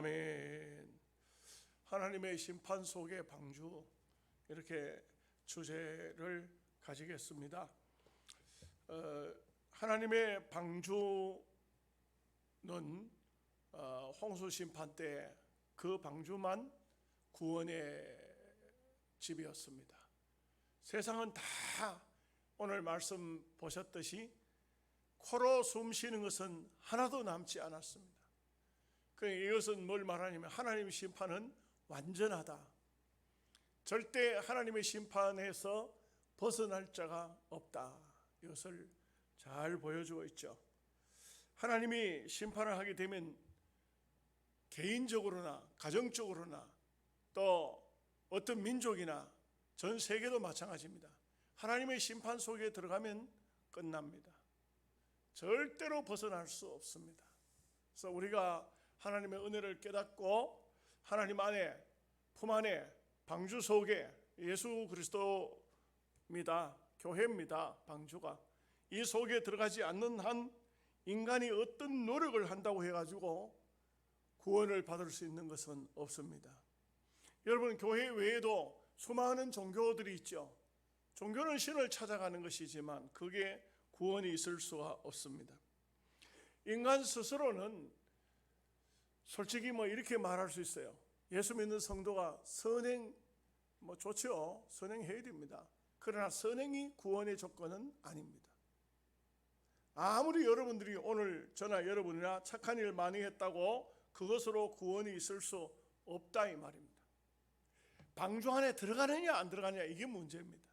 아멘. 하나님의 심판 속의 방주, 이렇게 주제를 가지겠습니다. 하나님의 방주는 홍수 심판 때 그 방주만 구원의 집이었습니다. 세상은 다 오늘 말씀 보셨듯이 코로 숨 쉬는 것은 하나도 남지 않았습니다. 이것은 뭘 말하냐면 하나님의 심판은 완전하다. 절대 하나님의 심판에서 벗어날 자가 없다. 이것을 잘 보여주고 있죠. 하나님이 심판을 하게 되면 개인적으로나 가정적으로나 또 어떤 민족이나 전 세계도 마찬가지입니다. 하나님의 심판 속에 들어가면 끝납니다. 절대로 벗어날 수 없습니다. 그래서 우리가 하나님의 은혜를 깨닫고 하나님 안에, 품 안에, 방주 속에 예수 그리스도입니다. 교회입니다. 방주가. 이 속에 들어가지 않는 한 인간이 어떤 노력을 한다고 해가지고 구원을 받을 수 있는 것은 없습니다. 여러분, 교회 외에도 수많은 종교들이 있죠. 종교는 신을 찾아가는 것이지만 그게 구원이 있을 수가 없습니다. 인간 스스로는 솔직히 이렇게 말할 수 있어요. 예수 믿는 성도가 선행 좋죠. 선행해야 됩니다. 그러나 선행이 구원의 조건은 아닙니다. 아무리 여러분들이 오늘 저나 여러분이나 착한 일 많이 했다고 그것으로 구원이 있을 수 없다 이 말입니다. 방주 안에 들어가느냐 안 들어가느냐 이게 문제입니다.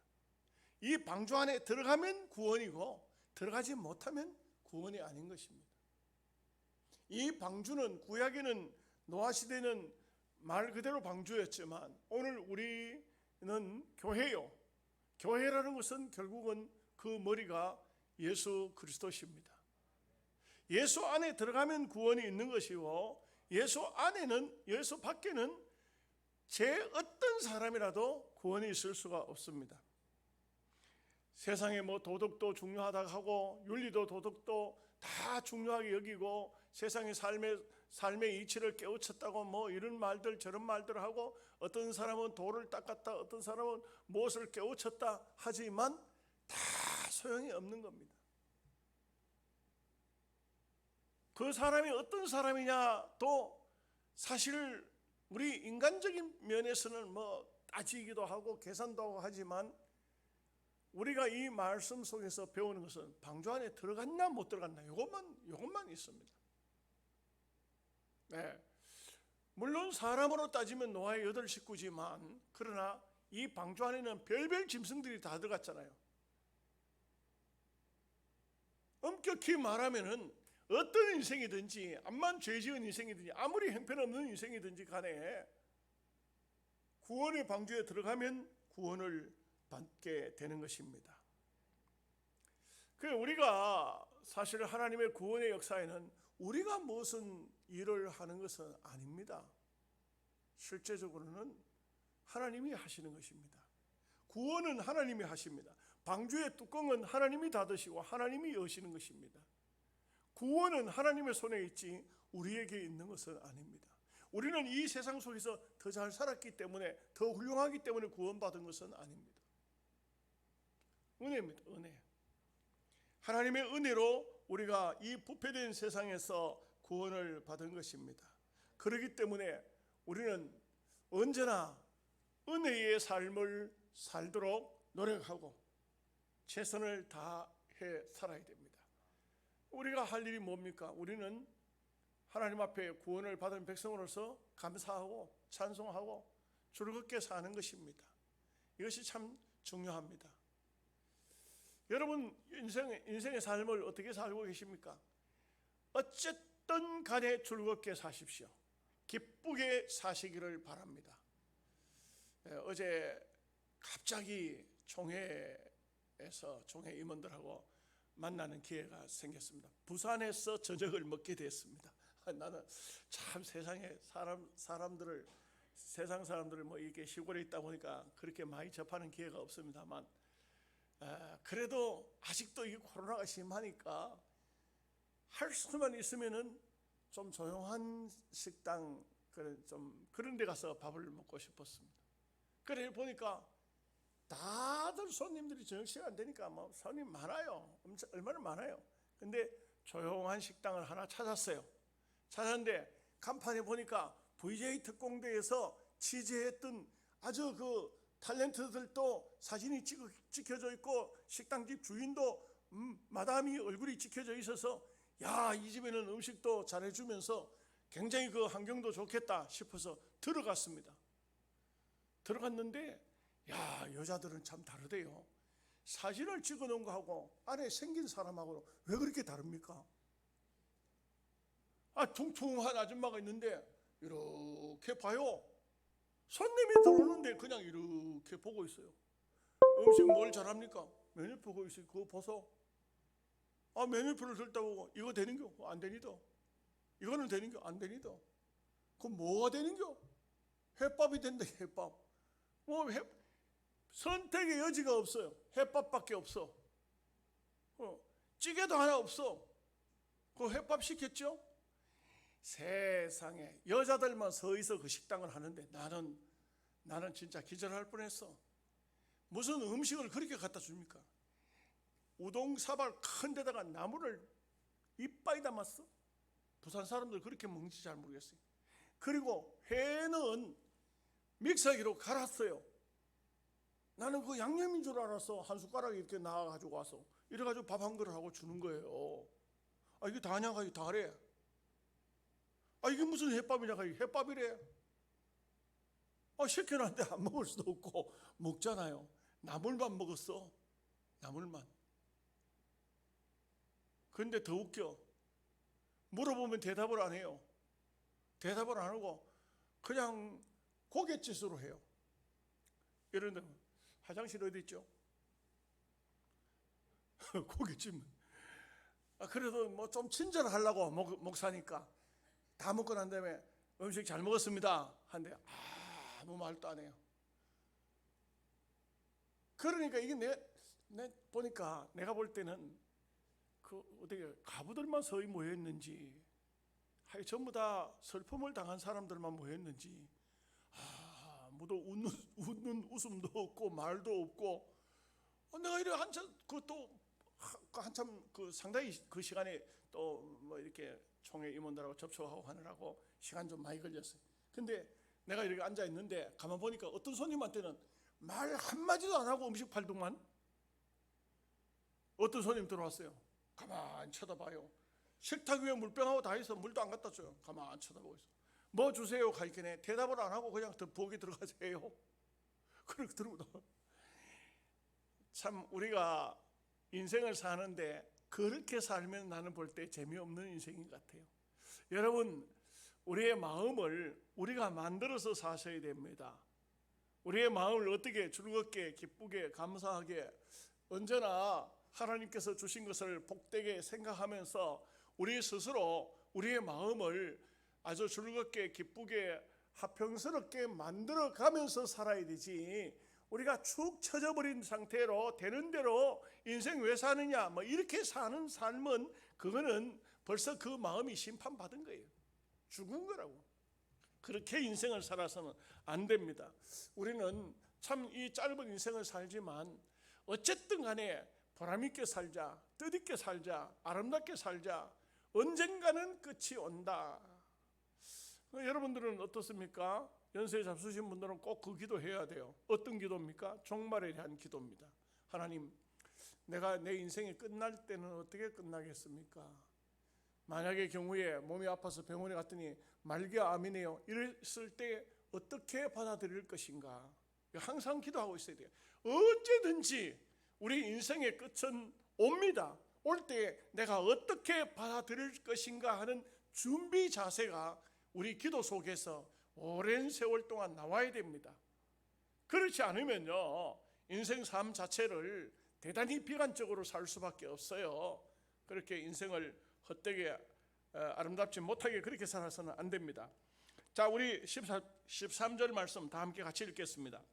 이 방주 안에 들어가면 구원이고 들어가지 못하면 구원이 아닌 것입니다. 이 방주는 구약에는 노아 시대는 말 그대로 방주였지만 오늘 우리는 교회요. 교회라는 것은 결국은 그 머리가 예수 그리스도십니다. 예수 안에 들어가면 구원이 있는 것이고 예수 밖에는 제 어떤 사람이라도 구원이 있을 수가 없습니다. 세상에 도덕도 중요하다고 하고 윤리도 도덕도 다 중요하게 여기고 세상의 삶의 이치를 깨우쳤다고 이런 말들 저런 말들을 하고 어떤 사람은 돌을 닦았다 어떤 사람은 무엇을 깨우쳤다 하지만 다 소용이 없는 겁니다. 그 사람이 어떤 사람이냐 또 사실 우리 인간적인 면에서는 따지기도 하고 계산도 하고 하지만 우리가 이 말씀 속에서 배우는 것은 방주 안에 들어갔나 못 들어갔나 이것만 있습니다. 네. 물론 사람으로 따지면 노아의 8 식구지만 그러나 이 방주 안에는 별별 짐승들이 다 들어갔잖아요. 엄격히 말하면은 어떤 인생이든지 암만 죄 지은 인생이든지 아무리 형편없는 인생이든지 간에 구원의 방주에 들어가면 구원을 받게 되는 것입니다. 우리가 사실 하나님의 구원의 역사에는 우리가 무슨 일을 하는 것은 아닙니다. 실제적으로는 하나님이 하시는 것입니다. 구원은 하나님이 하십니다. 방주의 뚜껑은 하나님이 닫으시고 하나님이 여시는 것입니다. 구원은 하나님의 손에 있지 우리에게 있는 것은 아닙니다. 우리는 이 세상 속에서 더 잘 살았기 때문에 더 훌륭하기 때문에 구원받은 것은 아닙니다. 은혜입니다. 은혜. 하나님의 은혜로 우리가 이 부패된 세상에서 구원을 받은 것입니다. 그렇기 때문에 우리는 언제나 은혜의 삶을 살도록 노력하고 최선을 다해 살아야 됩니다. 우리가 할 일이 뭡니까? 우리는 하나님 앞에 구원을 받은 백성으로서 감사하고 찬송하고 즐겁게 사는 것입니다. 이것이 참 중요합니다. 여러분 인생의 삶을 어떻게 살고 계십니까? 어쨌든 간에 즐겁게 사십시오. 기쁘게 사시기를 바랍니다. 어제 갑자기 총회에서 총회 임원들하고 만나는 기회가 생겼습니다. 부산에서 저녁을 먹게 됐습니다. 나는 참 세상에 사람들을 세상 사람들을 이렇게 시골에 있다 보니까 그렇게 많이 접하는 기회가 없습니다만 그래도 아직도 이 코로나가 심하니까 할 수만 있으면은 좀 조용한 식당 그래 좀 그런 데 가서 밥을 먹고 싶었습니다. 그래 보니까 다들 손님들이 저녁 시간 되니까 뭐 손님 많아요. 엄청 얼마나 많아요. 근데 조용한 식당을 하나 찾았어요. 찾았는데 간판에 보니까 VJ 특공대에서 취재했던 아주 그 탤런트들도 사진이 찍혀져 있고 식당집 주인도 마담이 얼굴이 찍혀져 있어서 야, 이 집에는 음식도 잘해주면서 굉장히 그 환경도 좋겠다 싶어서 들어갔습니다. 들어갔는데 야, 여자들은 참 다르대요. 사진을 찍어 놓은 거하고 안에 생긴 사람하고 왜 그렇게 다릅니까? 퉁퉁한 아줌마가 있는데 이렇게 봐요. 손님이 들어오는데 그냥 이렇게 보고 있어요. 음식 뭘 잘합니까? 메뉴 보고 있어요. 그거 보소. 메뉴표를 들다 보고 이거 되는겨? 안 되니다. 이거는 되는겨? 안 되니다. 그럼 뭐가 되는겨? 햇밥이 된다. 햇밥. 선택의 여지가 없어요. 햇밥밖에 없어. 찌개도 하나 없어. 그 햇밥 시켰죠? 세상에 여자들만 서 있어 그 식당을 하는데 나는 진짜 기절할 뻔했어. 무슨 음식을 그렇게 갖다 줍니까? 우동 사발 큰 데다가 나물을 이빨이 담았어. 부산 사람들 그렇게 먹는지 잘 모르겠어요. 그리고 회는 믹서기로 갈았어요. 나는 그 양념인 줄 알았어. 한 숟가락 이렇게 나와가지고 와서 이래가지고 밥 한 그릇 하고 주는 거예요. 이게 다냐가 다래. 이게 무슨 햇밥이냐가 햇밥이래. 시켜놨는데 안 먹을 수도 없고 먹잖아요. 나물만 먹었어. 나물만. 근데 더 웃겨. 물어보면 대답을 안 해요. 대답을 안 하고 그냥 고갯짓으로 해요. 예를 들면 화장실 어디 있죠? 고깃집. 그래도 뭐 좀 친절하려고 목사니까 다 먹고 난 다음에 음식 잘 먹었습니다 한데 아무 말도 안 해요. 그러니까 이게 내 보니까 내가 볼 때는 그 어떻게 가부들만 서히 모였는지 전부 다 슬픔을 당한 사람들만 모였는지 모두 웃는 웃음도 없고 말도 없고 내가 이래 한참 한참 그 상당히 그 시간에 또 뭐 이렇게 총회 임원들하고 접촉하고 하느라고 시간 좀 많이 걸렸어요. 근데 내가 이렇게 앉아 있는데 가만 보니까 어떤 손님한테는 말 한마디도 안 하고 음식 팔더만. 어떤 손님 들어왔어요. 가만 쳐다봐요. 식탁 위에 물병하고 다 있어. 물도 안 갖다 줘요. 가만 쳐다보고 있어. 뭐 주세요 가르치네. 대답을 안 하고 그냥 더 부엌에 들어가세요. 그렇게 들어오다. 참 우리가 인생을 사는데 그렇게 살면 나는 볼 때 재미없는 인생인 것 같아요. 여러분, 우리의 마음을 우리가 만들어서 사셔야 됩니다. 우리의 마음을 어떻게 즐겁게 기쁘게 감사하게 언제나 하나님께서 주신 것을 복되게 생각하면서 우리 스스로 우리의 마음을 아주 즐겁게 기쁘게 화평스럽게 만들어가면서 살아야 되지, 우리가 축 처져버린 상태로 되는 대로 인생 왜 사느냐 뭐 이렇게 사는 삶은 그거는 벌써 그 마음이 심판받은 거예요. 죽은 거라고. 그렇게 인생을 살아서는 안 됩니다. 우리는 참 이 짧은 인생을 살지만 어쨌든 간에 보람있게 살자, 뜻있게 살자, 아름답게 살자. 언젠가는 끝이 온다. 여러분들은 어떻습니까? 연세 잡수신 분들은 꼭 그 기도해야 돼요. 어떤 기도입니까? 종말에 대한 기도입니다. 하나님, 내가 내 인생이 끝날 때는 어떻게 끝나겠습니까? 만약의 경우에 몸이 아파서 병원에 갔더니 말기암이네요. 이랬을 때 어떻게 받아들일 것인가? 항상 기도하고 있어야 돼요. 언제든지 우리 인생의 끝은 옵니다. 올 때 내가 어떻게 받아들일 것인가 하는 준비 자세가 우리 기도 속에서 오랜 세월 동안 나와야 됩니다. 그렇지 않으면요, 인생 삶 자체를 대단히 비관적으로 살 수밖에 없어요. 그렇게 인생을 헛되게 아름답지 못하게 그렇게 살아서는 안 됩니다. 자, 우리 13절 말씀 다 함께 같이 읽겠습니다.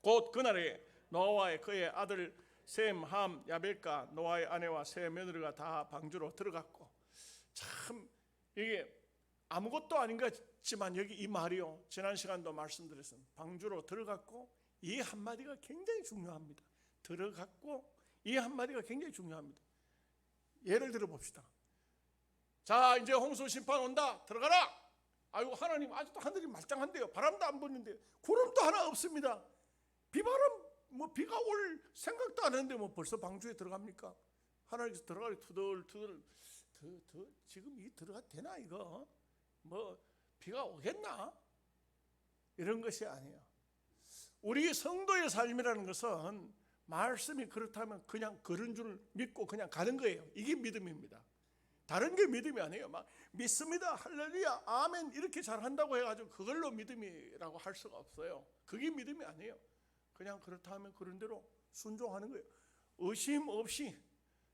곧 그날에 노아와 그의 아들 셈, 함, 야벨과 노아의 아내와 세 며느리가 다 방주로 들어갔고, 참 이게 아무것도 아닌 것 같지만 여기 이 말이요, 지난 시간도 말씀드렸습니다. 방주로 들어갔고, 이 한마디가 굉장히 중요합니다. 들어갔고 이 한마디가 굉장히 중요합니다. 예를 들어 봅시다. 자, 이제 홍수 심판 온다, 들어가라. 아이고, 하나님 아직도 하늘이 말짱한데요, 바람도 안 부는데, 구름도 하나 없습니다. 비바람 비가 올 생각도 안 하는데 벌써 방주에 들어갑니까? 하나님께서 들어가리 투덜투덜 지금 이 들어가도 되나, 이거 비가 오겠나? 이런 것이 아니에요. 우리 성도의 삶이라는 것은 말씀이 그렇다면 그냥 그런 줄 믿고 그냥 가는 거예요. 이게 믿음입니다. 다른 게 믿음이 아니에요. 막 믿습니다, 할렐루야, 아멘 이렇게 잘한다고 해가지고 그걸로 믿음이라고 할 수가 없어요. 그게 믿음이 아니에요. 그냥 그렇다 하면 그런 대로 순종하는 거예요. 의심 없이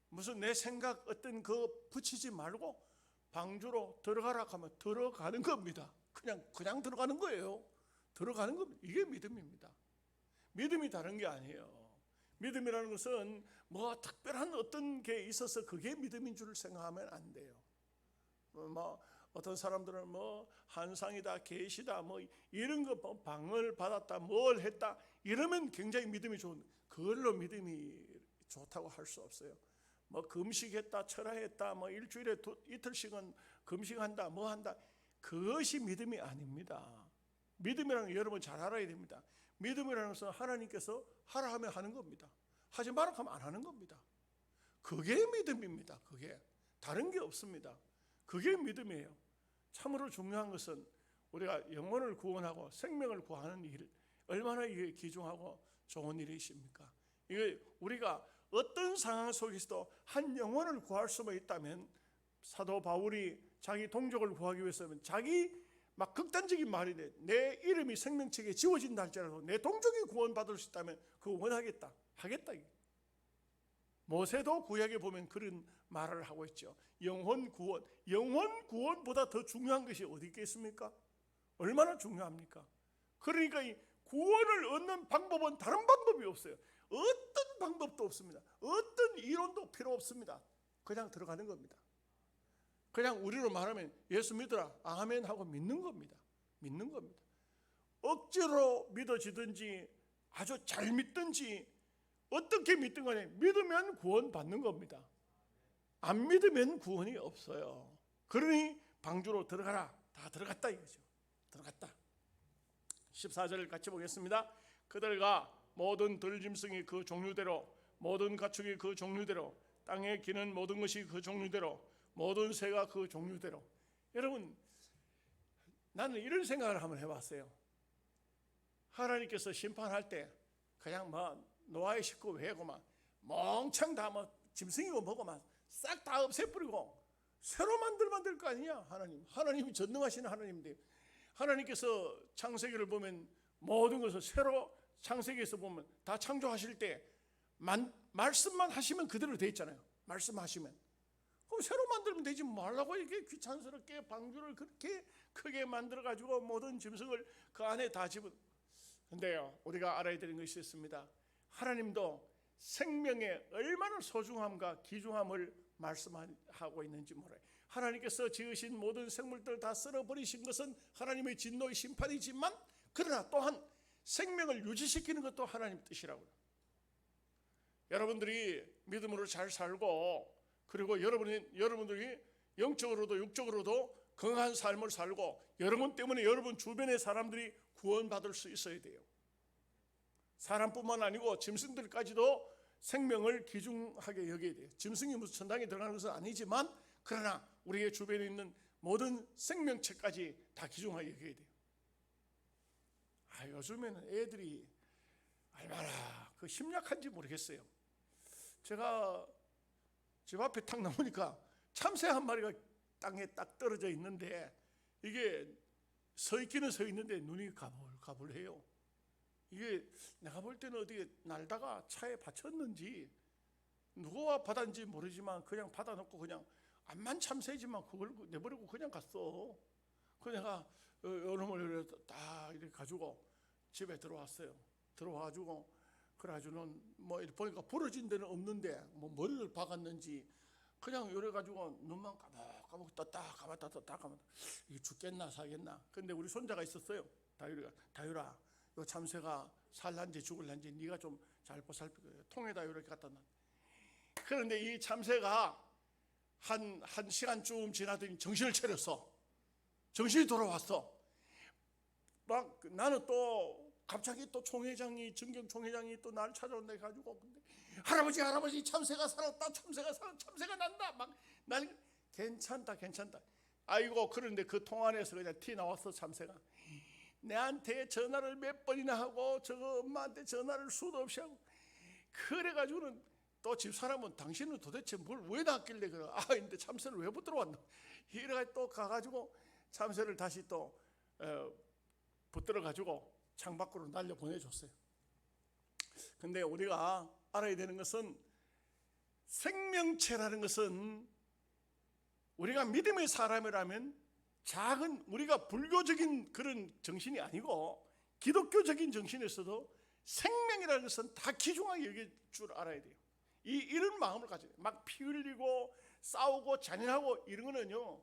무슨 내 생각 어떤 그 붙이지 말고 방주로 들어가라 하면 들어가는 겁니다. 그냥 들어가는 거예요. 들어가는 겁니다. 이게 믿음입니다. 믿음이 다른 게 아니에요. 믿음이라는 것은 뭐 특별한 어떤 게 있어서 그게 믿음인 줄 생각하면 안 돼요. 어떤 사람들은 한상이다, 계시다, 이런 거 방을 받았다, 뭘 했다 이러면 굉장히 믿음이 좋은, 그걸로 믿음이 좋다고 할 수 없어요. 금식했다, 철야했다, 일주일에 이틀씩은 금식한다, 한다, 그것이 믿음이 아닙니다. 믿음이라는 거 여러분 잘 알아야 됩니다. 믿음이라는 것은 하나님께서 하라 하면 하는 겁니다. 하지 마라 하면 안 하는 겁니다. 그게 믿음입니다. 그게 다른 게 없습니다. 그게 믿음이에요. 참으로 중요한 것은 우리가 영혼을 구원하고 생명을 구하는 일, 얼마나 이게 귀중하고 좋은 일이십니까? 이게 우리가 어떤 상황 속에서도 한 영혼을 구할 수만 있다면, 사도 바울이 자기 동족을 구하기 위해서는 자기 막 극단적인 말이 돼. 내 이름이 생명책에 지워진다 할지라도 내 동족이 구원받을 수 있다면 그거 원하겠다, 하겠다. 모세도 구약에 보면 그런 말을 하고 있죠. 영혼 구원보다 더 중요한 것이 어디 있겠습니까? 얼마나 중요합니까? 그러니까 이 구원을 얻는 방법은 다른 방법이 없어요. 어떤 방법도 없습니다. 어떤 이론도 필요 없습니다. 그냥 들어가는 겁니다. 그냥 우리로 말하면 예수 믿으라, 아멘 하고 믿는 겁니다. 믿는 겁니다. 억지로 믿어지든지 아주 잘 믿든지 어떻게 믿든 간에 믿으면 구원 받는 겁니다. 안 믿으면 구원이 없어요. 그러니 방주로 들어가라. 다 들어갔다 이거죠. 들어갔다. 14절을 같이 보겠습니다. 그들과 모든 들짐승이 그 종류대로, 모든 가축이 그 종류대로, 땅에 기는 모든 것이 그 종류대로, 모든 새가 그 종류대로. 여러분, 나는 이런 생각을 한번 해봤어요. 하나님께서 심판할 때 그냥 노아의 식구 외고 멍청 다 짐승이고 뭐고 싹 다 없애버리고 새로 만들면 될 거 아니냐. 하나님이 전능하신 하나님인데, 하나님께서 창세기를 보면 모든 것을 새로, 창세기에서 보면 다 창조하실 때 말씀만 하시면 그대로 돼 있잖아요. 말씀하시면 그럼 새로 만들면 되지, 말라고 이렇게 귀찮스럽게 방주를 그렇게 크게 만들어 가지고 모든 짐승을 그 안에 다 집어. 근데요, 우리가 알아야 되는 것이 있습니다. 하나님도 생명의 얼마나 소중함과 귀중함을 말씀하고 있는지 몰라요. 하나님께서 지으신 모든 생물들 다 쓸어버리신 것은 하나님의 진노의 심판이지만, 그러나 또한 생명을 유지시키는 것도 하나님 뜻이라고요. 여러분들이 믿음으로 잘 살고, 그리고 여러분들이 영적으로도 육적으로도 건강한 삶을 살고, 여러분 때문에 여러분 주변의 사람들이 구원받을 수 있어야 돼요. 사람뿐만 아니고 짐승들까지도 생명을 귀중하게 여겨야 돼요. 짐승이 무슨 천당에 들어가는 것은 아니지만, 그러나 우리의 주변에 있는 모든 생명체까지 다 귀중하게 여겨야 돼요. 요즘에는 애들이 얼마나 그 심약한지 모르겠어요. 제가 집 앞에 딱 나오니까 참새 한 마리가 땅에 딱 떨어져 있는데, 이게 서 있기는 서 있는데 눈이 가불해요. 이게 내가 볼 때는 어디에 날다가 차에 받쳤는지 누구와 받았는지 모르지만 그냥 받아놓고 그냥 암만 참새지만 그걸 내버리고 그냥 갔어. 그래서 내가 요놈을 딱 이렇게 가지고 집에 들어왔어요. 들어와가지고 그래가지고는 보니까 부러진 데는 없는데 머리를 박았는지 그냥 이래 가지고 눈만 까먹고 떴다 감았다 떴다 감았다. 이게 죽겠나 사겠나. 근데 우리 손자가 있었어요. 다율아 요 참새가 살란지 죽을란지 네가 좀 잘 보살피고 통에다 이렇게 갖다 놔. 그런데 이 참새가 한 시간쯤 지나더니 정신을 차렸어. 정신이 돌아왔어. 막 나는 또 갑자기 또 총회장이 정경 총회장이 또 나를 찾아온다 해가지고 근데 할아버지 참새가 살았다. 참새가 난다. 막 난 괜찮다. 아이고 그런데 그 통 안에서 그냥 티 나왔어. 참새가 내한테 전화를 몇 번이나 하고 저거 엄마한테 전화를 수도 없이 하고 그래가지고는 또 집사람은 당신은 도대체 뭘 왜 놨길래 그래. 근데 참새를 왜 붙들어 왔나. 이래가 또 가가지고 참새를 다시 또 붙들어가지고 창밖으로 날려 보내줬어요. 근데 우리가 알아야 되는 것은 생명체라는 것은 우리가 믿음의 사람이라면 작은 우리가 불교적인 그런 정신이 아니고 기독교적인 정신에서도 생명이라는 것은 다 귀중하게 여길 줄 알아야 돼요. 이런 마음을 가져야 돼요. 막 피 흘리고 싸우고 잔인하고 이런 거는요,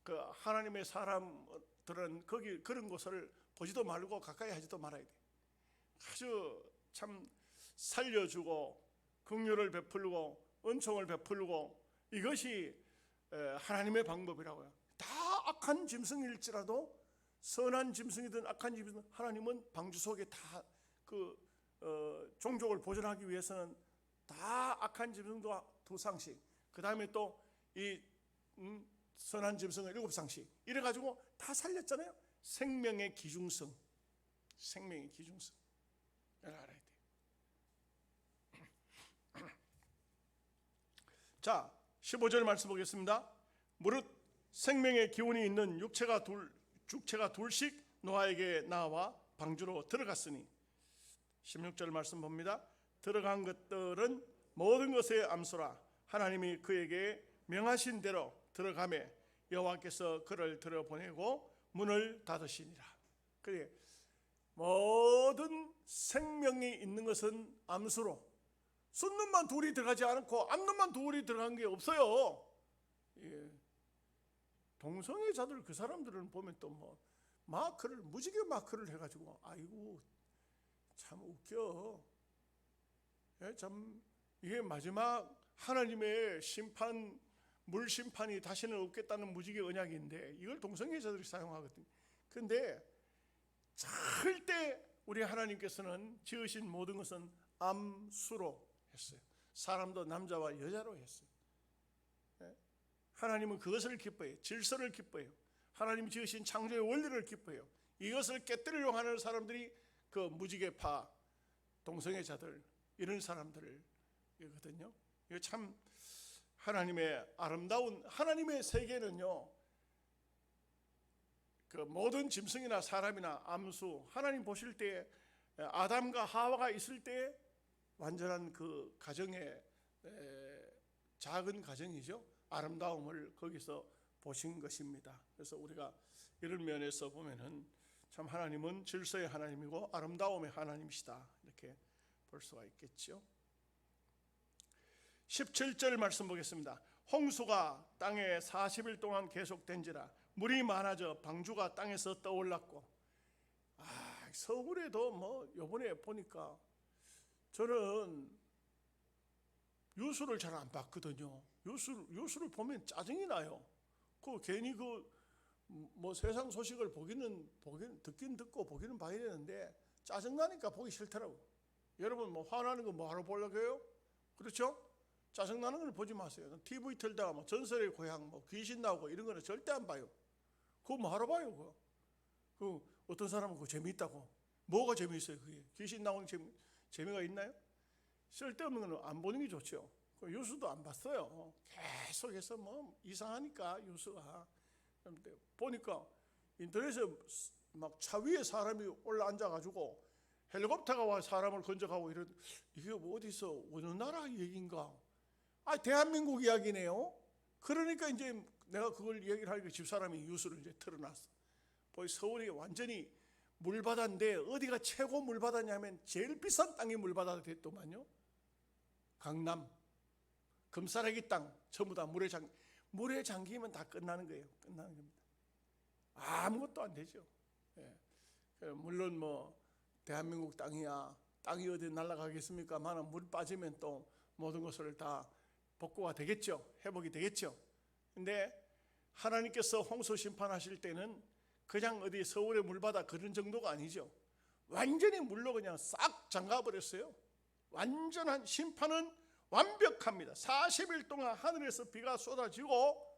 그 하나님의 사람들은 거기 그런 것을 보지도 말고 가까이 하지도 말아야 돼요. 아주 참 살려주고 긍휼을 베풀고 은총을 베풀고 이것이 하나님의 방법이라고요. 다 악한 짐승일지라도 선한 짐승이든 악한 짐승이든 하나님은 방주 속에 다 그 종족을 보존하기 위해서는 다 악한 짐승도 2상씩, 그 다음에 또 이 선한 짐승을 7상씩 이래가지고 다 살렸잖아요. 생명의 기중성, 생명의 기중성 알아야 돼요. 자, 15절 말씀 보겠습니다. 무릇 생명의 기운이 있는 육체가 둘씩 노아에게 나와 방주로 들어갔으니 16절 말씀 봅니다. 들어간 것들은 모든 것의 암소라 하나님이 그에게 명하신 대로 들어가매 여호와께서 그를 들여보내고 문을 닫으시니라. 그래 모든 생명이 있는 것은 암수로 숫눈만 둘이 들어가지 않고 앞눈만 둘이 들어간 게 없어요. 예. 동성애자들 그 사람들은 보면 또 뭐 무지개 마크를 해가지고 아이고 참 웃겨. 예, 참 이게 마지막 하나님의 심판, 물 심판이 다시는 없겠다는 무지개 언약인데 이걸 동성애자들이 사용하거든요. 그런데 절대 우리 하나님께서는 지으신 모든 것은 암수로 했어요. 사람도 남자와 여자로 했어요. 하나님은 그것을 기뻐해요. 질서를 기뻐해요. 하나님이 지으신 창조의 원리를 기뻐해요. 이것을 깨뜨리려고 하는 사람들이 그 무지개파, 동성애자들 이런 사람들이거든요. 이거 참 하나님의 아름다운 하나님의 세계는요, 그 모든 짐승이나 사람이나 암수 하나님 보실 때 아담과 하와가 있을 때 완전한 그 가정의 작은 가정이죠. 아름다움을 거기서 보신 것입니다. 그래서 우리가 이런 면에서 보면은 참 하나님은 질서의 하나님이고 아름다움의 하나님이시다 이렇게 볼 수가 있겠죠. 17절 말씀 보겠습니다. 홍수가 땅에 40일 동안 계속된지라 물이 많아져 방주가 땅에서 떠올랐고, 서울에도 뭐 요번에 보니까 저는 뉴스를 잘 안 봤거든요. 뉴스를 보면 짜증이 나요. 그 괜히 뭐 세상 소식을 듣긴 듣고 보기는 봐야 되는데 짜증 나니까 보기 싫더라고. 여러분 뭐 화나는 거 뭐하러 보려고 해요? 그렇죠? 짜증 나는 걸 보지 마세요. TV 틀다가 뭐 전설의 고향 뭐 귀신 나오고 이런 거는 절대 안 봐요. 그거 뭐하러 봐요? 그거 어떤 사람은 그거 재미있다고. 뭐가 재미있어요? 그게 귀신 나오는 재미가 있나요? 쓸데없는 거는 안 보는 게 좋죠. 뉴스도 안 봤어요. 계속해서 뭐 이상하니까 뉴스가. 보니까 인터넷에 막 차 위에 사람이 올라 앉아가지고 헬리콥터가 와 사람을 건져가고 이게 뭐 어디서 어느 나라 얘기인가? 대한민국 이야기네요. 그러니까 이제 내가 그걸 얘기를 하니까 집사람이 뉴스를 이제 틀어놨어. 서울이 완전히 물바다인데 어디가 최고 물바다냐면 제일 비싼 땅이 물바다가 됐더만요. 강남 금싸라기 땅 전부 다 물에 잠기면 다 끝나는 거예요. 끝나는 겁니다. 아무것도 안 되죠. 물론 뭐 대한민국 땅이야, 땅이 어디 날아가겠습니까만 물 빠지면 또 모든 것을 다 복구가 되겠죠. 회복이 되겠죠. 근데 하나님께서 홍수 심판하실 때는 그냥 어디 서울의 물바다 그런 정도가 아니죠. 완전히 물로 그냥 싹 잠가버렸어요. 완전한 심판은 완벽합니다. 40일 동안 하늘에서 비가 쏟아지고,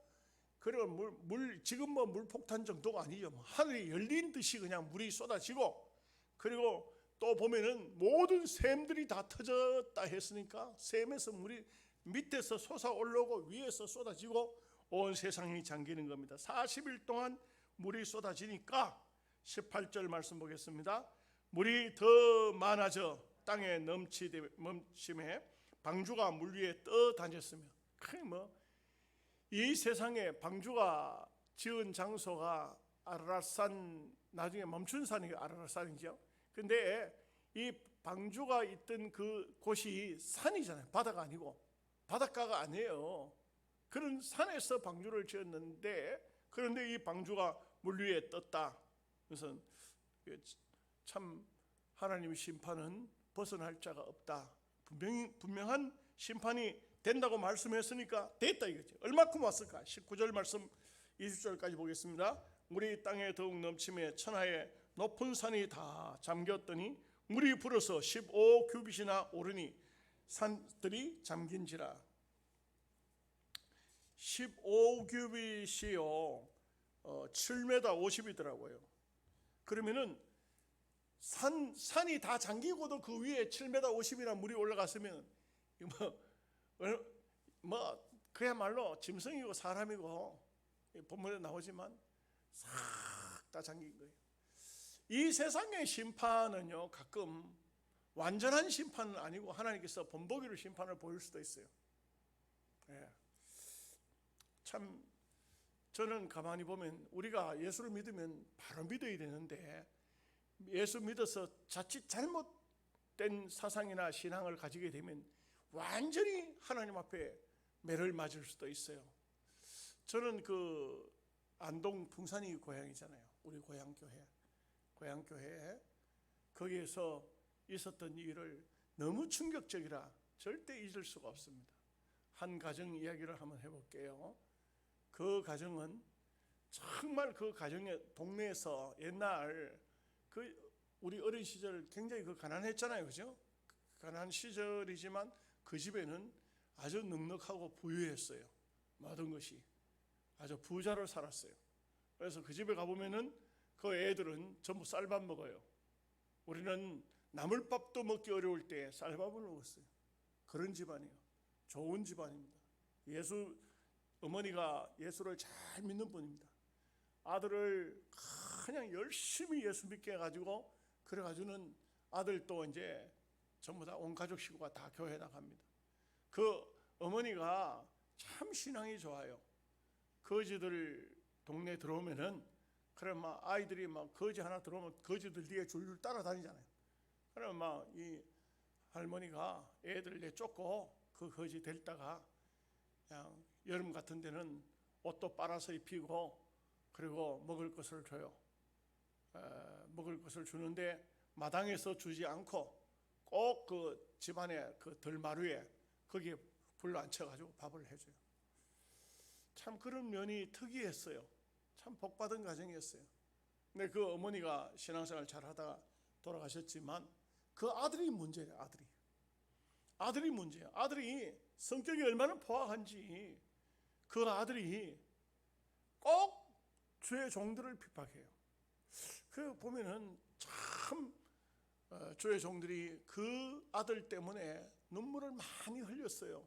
그리고 지금 뭐 물폭탄 정도가 아니죠. 하늘이 열린 듯이 그냥 물이 쏟아지고, 그리고 또 보면은 모든 샘들이 다 터졌다 했으니까 샘에서 물이 밑에서 솟아 올라오고 위에서 쏟아지고 온 세상이 잠기는 겁니다. 40일 동안 물이 쏟아지니까 18절 말씀 보겠습니다. 물이 더 많아져 땅에 넘침에 방주가 물 위에 떠다녔으며, 이 세상에 방주가 지은 장소가 아라랏산, 나중에 멈춘 산이 아라랏산이죠. 근데 이 방주가 있던 그 곳이 산이잖아요. 바다가 아니고, 바닷가가 아니에요. 그런 산에서 방주를 지었는데, 그런데 이 방주가 물 위에 떴다. 그래서 참 하나님의 심판은 벗어날 자가 없다. 분명한 심판이 된다고 말씀했으니까 됐다 이거죠. 얼마큼 왔을까? 19절 말씀 20절까지 보겠습니다. 물이 땅에 더욱 넘침에 천하의 높은 산이 다 잠겼더니 물이 불어서 15규빗이나 오르니 산들이 잠긴지라. 15규빗이요 7m 50이더라고요. 그러면은 산이 다 잠기고도 그 위에 7m 50이나 물이 올라갔으면 그야말로 짐승이고 사람이고, 본문에 나오지만 싹 다 잠긴 거예요. 이 세상의 심판은요, 가끔 완전한 심판은 아니고 하나님께서 본보기로 심판을 보일 수도 있어요. 참 저는 가만히 보면 우리가 예수를 믿으면 바로 믿어야 되는데, 예수 믿어서 자칫 잘못된 사상이나 신앙을 가지게 되면 완전히 하나님 앞에 매를 맞을 수도 있어요. 저는 그 안동 풍산이 고향이잖아요. 우리 고향교회 거기에서 있었던 일을 너무 충격적이라 절대 잊을 수가 없습니다. 한 가정 이야기를 한번 해볼게요. 그 가정은 정말 그 가정의 동네에서 옛날 우리 어린 시절 굉장히 가난했잖아요, 그죠? 가난 시절이지만 그 집에는 아주 넉넉하고 부유했어요. 모든 것이 아주 부자로 살았어요. 그래서 그 집에 가보면은 그 애들은 전부 쌀밥 먹어요. 우리는 나물밥도 먹기 어려울 때 쌀밥을 먹었어요. 그런 집안이에요. 좋은 집안입니다. 어머니가 예수를 잘 믿는 분입니다. 아들을 그냥 열심히 예수 믿게 해가지고, 그래가지고는 아들도 이제 전부 다 온 가족 식구가 다 교회 나갑니다. 그 어머니가 참 신앙이 좋아요. 거지들 동네 들어오면은, 그래 아이들이 거지 하나 들어오면 거지들 뒤에 줄줄 따라다니잖아요. 그럼 이 할머니가 애들 내쫓고 그 거지 데리다가 그냥 여름 같은 데는 옷도 빨아서 입히고, 그리고 먹을 것을 줘요. 먹을 것을 주는데 마당에서 주지 않고 꼭 그 집안의 그 들마루에 거기에 불 앉혀가지고 밥을 해줘요. 참 그런 면이 특이했어요. 참 복받은 가정이었어요. 근데 그 어머니가 신앙생활 잘 하다가 돌아가셨지만 그 아들이 문제예요. 아들이 문제예요. 아들이 성격이 얼마나 포악한지, 그 아들이 꼭 주의 종들을 핍박해요. 그 보면은 참 주의 종들이 그 아들 때문에 눈물을 많이 흘렸어요.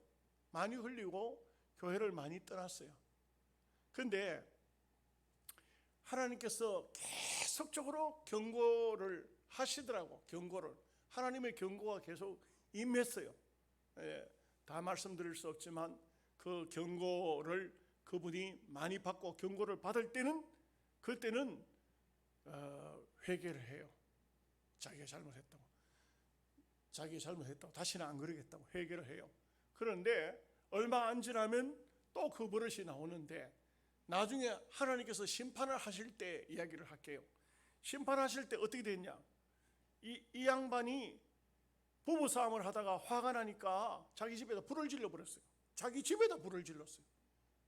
많이 흘리고 교회를 많이 떠났어요. 그런데 하나님께서 계속적으로 경고를 하시더라고. 하나님의 경고가 계속 임했어요. 다 말씀드릴 수 없지만 그 경고를 그분이 많이 받고, 경고를 받을 때는 그때는 회개를 해요. 자기가 잘못했다고 다시는 안 그러겠다고 회개를 해요. 그런데 얼마 안 지나면 또 그 버릇이 나오는데, 나중에 하나님께서 심판을 하실 때 이야기를 할게요. 심판하실 때 어떻게 됐냐, 이 양반이 부부싸움을 하다가 화가 나니까 자기 집에다 불을 질러버렸어요. 자기 집에다 불을 질렀어요.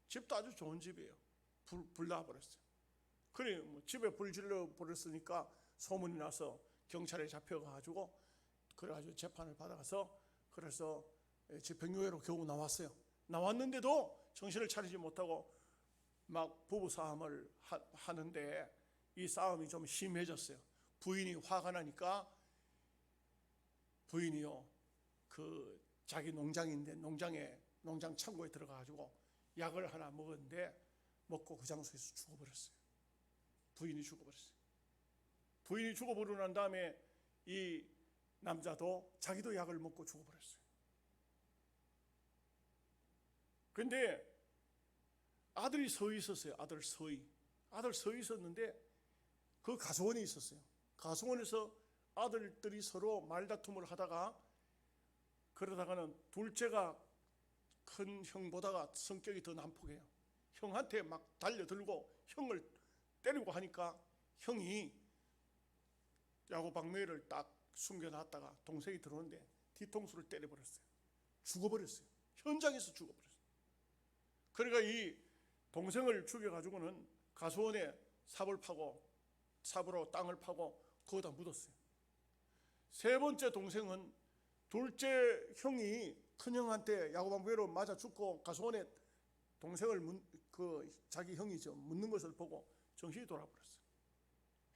집도 아주 좋은 집이에요. 불 나버렸어요. 그래 뭐 집에 불 질러버렸으니까 소문이 나서 경찰에 잡혀가지고, 그래가지고 재판을 받아가서, 그래서 집행유예로 겨우 나왔어요. 나왔는데도 정신을 차리지 못하고 막 부부싸움을 하는데, 이 싸움이 좀 심해졌어요. 부인이 화가 나니까, 부인이요, 그 자기 농장인데 농장 창고에 들어가가지고 약을 하나 먹었는데, 먹고 그 장소에서 죽어버렸어요. 부인이 죽어버렸어요. 부인이 죽어버리고 난 다음에 이 남자도 자기도 약을 먹고 죽어버렸어요. 근데 아들이 서 있었어요. 아들 서 있었는데, 그 가수원이 있었어요. 가수원에서 아들들이 서로 말다툼을 하다가, 그러다가는 둘째가 큰 형보다가 성격이 더 난폭해요. 형한테 막 달려들고 형을 때리고 하니까, 형이 야구방망이를 딱 숨겨놨다가 동생이 들어오는데 뒤통수를 때려버렸어요. 죽어버렸어요. 현장에서 죽어버렸어요. 그러니까 이 동생을 죽여가지고는 가수원에 삽으로 땅을 파고 거기다 묻었어요. 세 번째 동생은 둘째 형이 큰 형한테 야구방망이로 맞아 죽고 가수원에 동생을 자기 형이죠 묻는 것을 보고 정신이 돌아버렸어요.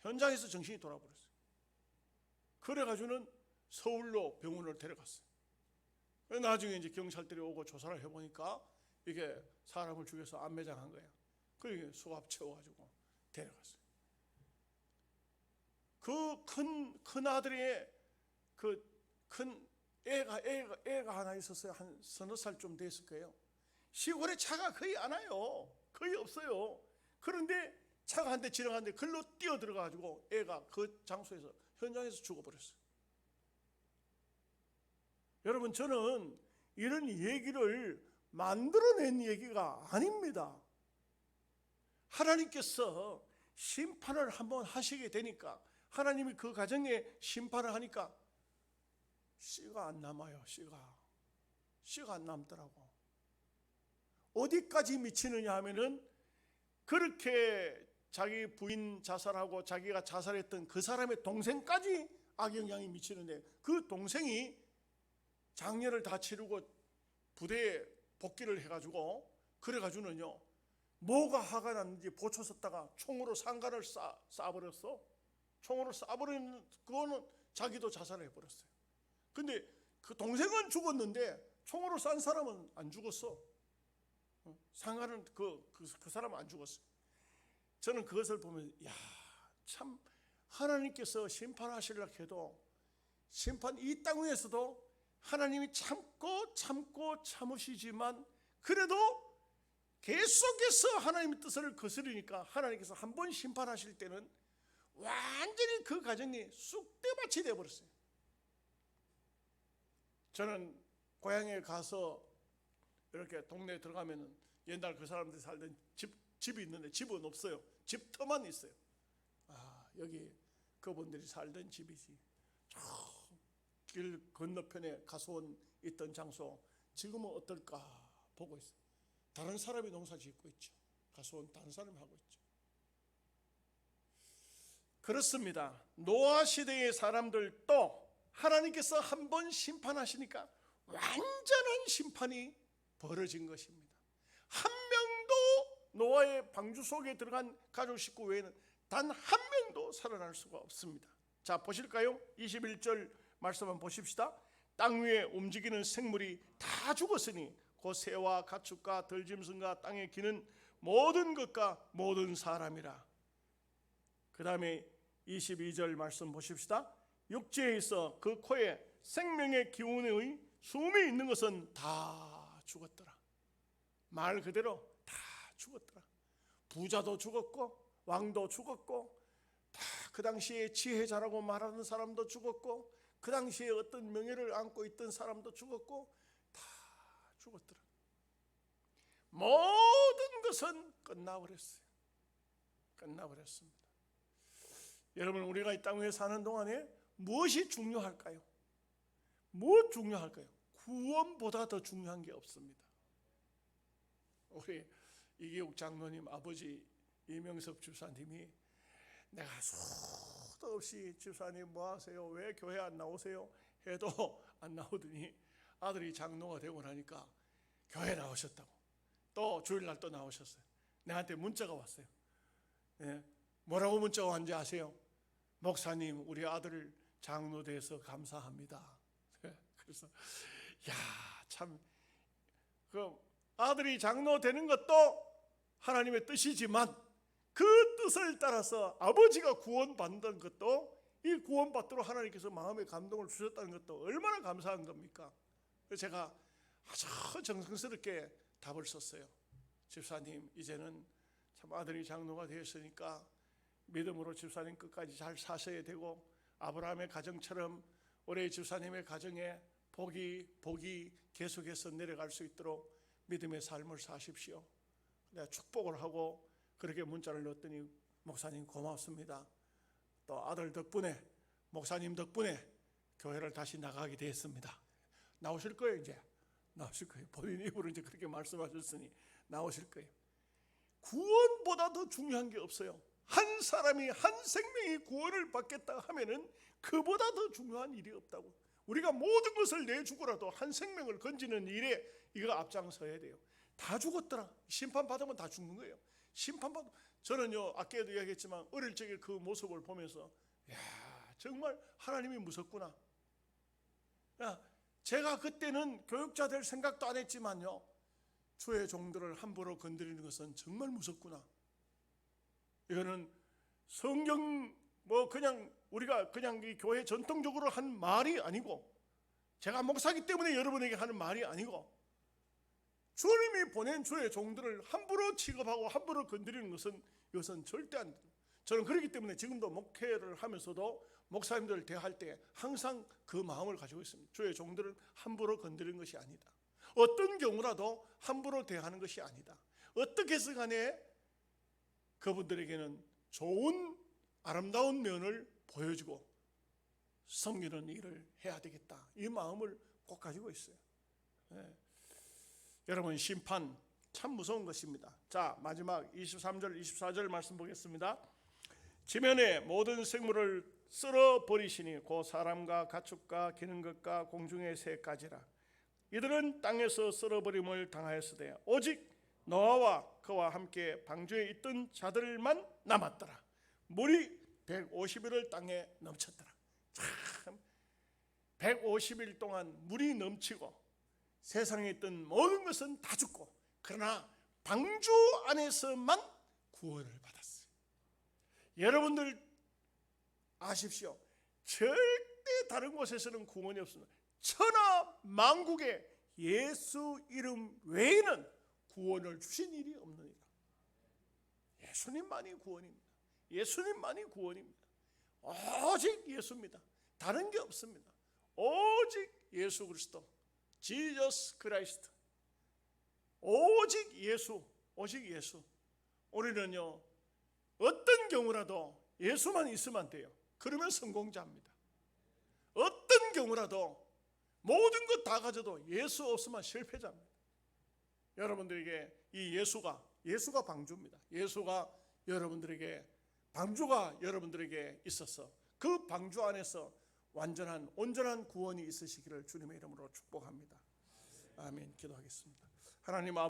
현장에서 정신이 돌아버렸어요. 그래가지고는 서울로 병원을 데려갔어요. 나중에 이제 경찰들이 오고 조사를 해보니까 이게 사람을 죽여서 안매장한 거예요. 그리고 수갑 채워가지고 데려갔어요. 그 큰 아들의 그 큰 애가 하나 있었어요. 한 서너 살쯤 됐을 거예요. 시골에 차가 거의 안 와요. 거의 없어요. 그런데 차가 한 대 지나가는데 글로 뛰어 들어가가지고 애가 그 장소에서, 현장에서 죽어버렸어요. 여러분, 저는 이런 얘기를 만들어낸 얘기가 아닙니다. 하나님께서 심판을 한번 하시게 되니까, 하나님이 그 가정에 심판을 하니까 씨가 안 남아요. 씨가 안 남더라고. 어디까지 미치느냐 하면은, 그렇게 자기 부인 자살하고 자기가 자살했던 그 사람의 동생까지 악영향이 미치는데, 그 동생이 장례를 다 치르고 부대에 복귀를 해가지고, 그래가지고는요, 뭐가 화가 났는지 보초 섰다가 총으로 상가를 쏴버렸어. 총으로 쏴버리는, 그거는 자기도 자살을 해버렸어요. 근데 그 동생은 죽었는데 총으로 싼 사람은 안 죽었어. 상가는 그 사람은 안 죽었어요. 저는 그것을 보면, 참 하나님께서 심판하시려고 해도, 심판 이 땅 위에서도 하나님이 참고 참으시지만, 그래도 계속해서 하나님의 뜻을 거스르니까, 하나님께서 한 번 심판하실 때는 완전히 그 가정이 쑥대밭이 되어버렸어요. 저는 고향에 가서 이렇게 동네에 들어가면 옛날 그 사람들이 살던 집이 있는데, 집은 없어요. 집터만 있어요. 여기 그분들이 살던 집이지. 저 길 건너편에 가수원 있던 장소, 지금은 어떨까 보고 있어요. 다른 사람이 농사 짓고 있죠. 가수원 다른 사람이 하고 있죠. 그렇습니다. 노아 시대의 사람들도 하나님께서 한 번 심판하시니까 완전한 심판이 벌어진 것입니다. 한 명도 노아의 방주 속에 들어간 가족 식구 외에는 단 한 명도 살아날 수가 없습니다. 자, 보실까요? 21절 말씀 한번 보십시다. 땅 위에 움직이는 생물이 다 죽었으니 곧 새와 가축과 들짐승과 땅에 기는 모든 것과 모든 사람이라. 그 다음에 22절 말씀 보십시다. 육지에 있어 그 코에 생명의 기운의 숨이 있는 것은 다 죽었더라. 말 그대로 다 죽었더라. 부자도 죽었고 왕도 죽었고, 다 그 당시에 지혜자라고 말하는 사람도 죽었고, 그 당시에 어떤 명예를 안고 있던 사람도 죽었고, 다 죽었더라. 모든 것은 끝나버렸어요. 끝나버렸습니다. 여러분, 우리가 이 땅 위에 사는 동안에 무엇이 중요할까요? 무엇 중요할까요? 구원보다 더 중요한 게 없습니다. 우리 이기욱 장로님 아버지 이명섭 집사님이 내가 수도 없이 집사님 뭐 하세요? 왜 교회 안 나오세요? 해도 안 나오더니 아들이 장로가 되고 나니까 교회 나오셨다고. 또 주일날 또 나오셨어요. 내한테 문자가 왔어요. 네. 뭐라고 문자가 왔는지 아세요? 목사님, 우리 아들 장로 돼서 감사합니다. 그래서 참 그 아들이 장로 되는 것도 하나님의 뜻이지만 그 뜻을 따라서 아버지가 구원받는 것도 이 구원받도록 하나님께서 마음의 감동을 주셨다는 것도 얼마나 감사한 겁니까? 그래서 제가 아주 정성스럽게 답을 썼어요. 집사님, 이제는 참 아들이 장로가 되었으니까 믿음으로 집사님 끝까지 잘 사셔야 되고 아브라함의 가정처럼 올해 집사님의 가정에 복이 계속해서 내려갈 수 있도록 믿음의 삶을 사십시오. 내가 축복을 하고 그렇게 문자를 넣었더니 목사님 고맙습니다. 또 아들 덕분에 목사님 덕분에 교회를 다시 나가게 됐습니다. 나오실 거예요. 이제 나오실 거예요. 본인 입으로 이제 그렇게 말씀하셨으니 나오실 거예요. 구원보다 더 중요한 게 없어요. 한 사람이 한 생명이 구원을 받겠다 하면은 그보다 더 중요한 일이 없다고. 우리가 모든 것을 내주고라도 한 생명을 건지는 일에 이거 앞장서야 돼요. 다 죽었더라. 심판받으면 다 죽는 거예요. 저는요, 아까도 이야기했지만 어릴 적에 그 모습을 보면서 정말 하나님이 무섭구나. 제가 그때는 교육자 될 생각도 안 했지만요, 주의 종들을 함부로 건드리는 것은 정말 무섭구나. 이거는 성경 그냥 우리가 그냥 이 교회 전통적으로 한 말이 아니고, 제가 목사기 때문에 여러분에게 하는 말이 아니고, 주님이 보낸 주의 종들을 함부로 취급하고 함부로 건드리는 것은 이것은 절대 안 돼요. 저는 그렇기 때문에 지금도 목회를 하면서도 목사님들을 대할 때 항상 그 마음을 가지고 있습니다. 주의 종들을 함부로 건드리는 것이 아니다. 어떤 경우라도 함부로 대하는 것이 아니다. 어떻게 해서 간에 그분들에게는 좋은 아름다운 면을 보여주고 섬기는 일을 해야 되겠다. 이 마음을 꼭 가지고 있어요. 여러분, 심판 참 무서운 것입니다. 자, 마지막 23절 24절 말씀 보겠습니다. 지면의 모든 생물을 쓸어 버리시니 곧 사람과 가축과 기는 것과 공중의 새까지라. 이들은 땅에서 쓸어버림을 당하였으되 오직 노아와 그와 함께 방주에 있던 자들만 남았더라. 물이 150일을 땅에 넘쳤더라. 참 150일 동안 물이 넘치고 세상에 있던 모든 것은 다 죽고, 그러나 방주 안에서만 구원을 받았어요. 여러분들 아십시오. 절대 다른 곳에서는 구원이 없습니다. 천하 만국에 예수 이름 외에는 구원을 주신 일이 없느니라. 예수님만이 구원입니다. 예수님만이 구원입니다. 오직 예수입니다. 다른 게 없습니다. 오직 예수 그리스도, 지저스 크라이스트, 오직 예수, 오직 예수. 우리는요, 어떤 경우라도 예수만 있으면 돼요. 그러면 성공자입니다. 어떤 경우라도 모든 것 다 가져도 예수 없으면 실패자입니다. 여러분들에게 이 예수가 방주입니다. 예수가 여러분들에게, 방주가 여러분들에게 있어서 그 방주 안에서 온전한 구원이 있으시기를 주님의 이름으로 축복합니다. 아멘. 기도하겠습니다. 하나님 아버지,